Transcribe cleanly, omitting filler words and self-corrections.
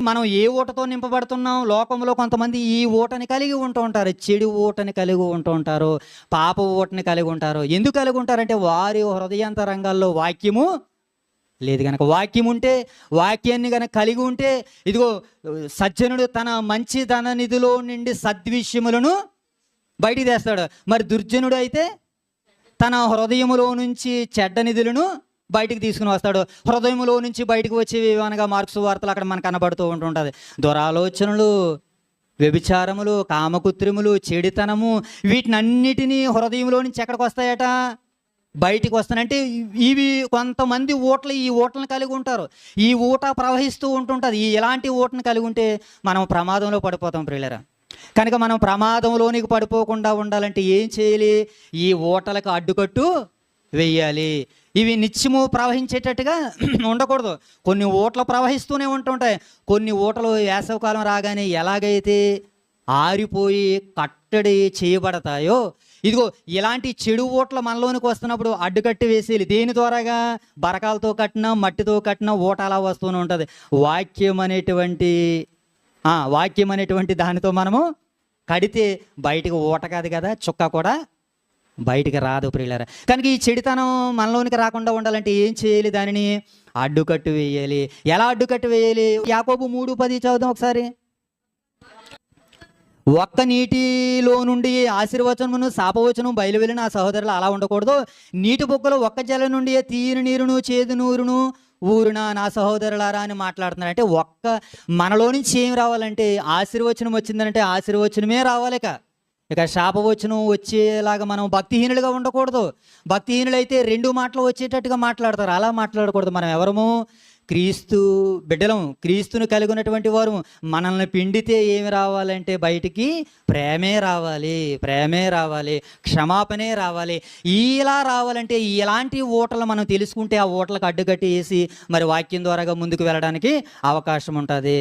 మనం ఏ ఊటతో నింపబడుతున్నాం? లోకంలో కొంతమంది ఈ ఊటని కలిగి ఉంటూ ఉంటారు. చెడు ఊటని కలిగి ఉంటూ ఉంటారు. పాప ఊటని కలిగి ఉంటారు. ఎందుకు కలిగి ఉంటారంటే వారి హృదయాంతరంగాల్లో వాక్యము లేదు గనక. వాక్యం ఉంటే, వాక్యాన్ని గనక కలిగి ఉంటే, ఇదిగో సజ్జనుడు తన మంచి ధన నిధిలో నుండి సద్విషయములను బయటికి తెస్తాడు. మరి దుర్జనుడు అయితే తన హృదయములో నుంచి చెడ్డ నిధులను బయటికి తీసుకుని వస్తాడు. హృదయంలో నుంచి బయటకు వచ్చేవి అనగా మార్క్స్ వార్తలు అక్కడ మనకు కనబడుతూ ఉంటుంటుంది. దురాలోచనలు, వ్యభిచారములు, కామకృత్రిములు, చెడితనము, వీటినన్నిటినీ హృదయంలో నుంచి ఎక్కడికి వస్తాయట? బయటికి వస్తానంటే ఇవి కొంతమంది ఈ ఊటలను కలిగి ఉంటారు. ఈ ఊట ప్రవహిస్తూ ఉంటుంటుంది. ఎలాంటి ఊటను కలిగి ఉంటే మనం ప్రమాదంలో పడిపోతాం ప్రియులరా. కనుక మనం ప్రమాదంలోనికి పడిపోకుండా ఉండాలంటే ఏం చేయాలి? ఈ ఊటలకు అడ్డుకట్టు వెయ్యాలి. ఇవి నిత్యము ప్రవహించేటట్టుగా ఉండకూడదు. కొన్ని ఊటలు ప్రవహిస్తూనే ఉంటుంటాయి. కొన్ని ఊటలు వేసవకాలం రాగానే ఎలాగైతే ఆరిపోయి కట్టడి చేయబడతాయో, ఇదిగో ఇలాంటి చెడు ఊటలు మనలోనికి వస్తున్నప్పుడు అడ్డుకట్టి వేసేయాలి. దేని ద్వారాగా? బరకాలతో కట్టిన, మట్టితో కట్టిన ఊట అలా వస్తూనే ఉంటుంది. వాక్యం అనేటువంటి దానితో మనము కడితే బయటకు ఊట కాదు కదా, చుక్క కూడా బయటికి రాదు ప్రియులారా. కనుక ఈ చెడుతనం మనలోనికి రాకుండా ఉండాలంటే ఏం చేయాలి? దానిని అడ్డుకట్టు వేయాలి. ఎలా అడ్డుకట్టు వేయాలి? యాకోబు 3:10 చదువుదాం ఒకసారి. ఒక్క నీటిలో నుండి ఆశీర్వచనమును శాపవచనం బయలువెళ్ళిన ఆ సహోదరులు అలా ఉండకూడదు. నీటి బొక్కలో ఒక్క జలం నుండి తీయని నీరును చేదు నూరును ఊరున నా సహోదరులారా అని మాట్లాడుతున్నారు. అంటే మనలో నుంచి ఏం రావాలంటే ఆశీర్వచనం వచ్చిందంటే ఆశీర్వచనమే రావాలిక. ఇక శాపవచనం వచ్చేలాగా మనం భక్తిహీనులుగా ఉండకూడదు. భక్తిహీనులైతే 2 మాటలు వచ్చేటట్టుగా మాట్లాడతారు. అలా మాట్లాడకూడదు. మనం ఎవరము? క్రీస్తు బిడ్డలం, క్రీస్తును కలిగి ఉన్నటువంటి వారు. మనల్ని పిండితే ఏమి రావాలంటే బయటికి ప్రేమే రావాలి, క్షమాపణే రావాలి. ఇలా రావాలంటే ఇలాంటి ఊటలు మనం తెలుసుకుంటే ఆ ఊటలకు అడ్డుకట్టి వేసి మరి వాక్యం ద్వారాగా ముందుకు వెళ్ళడానికి అవకాశం ఉంటుంది.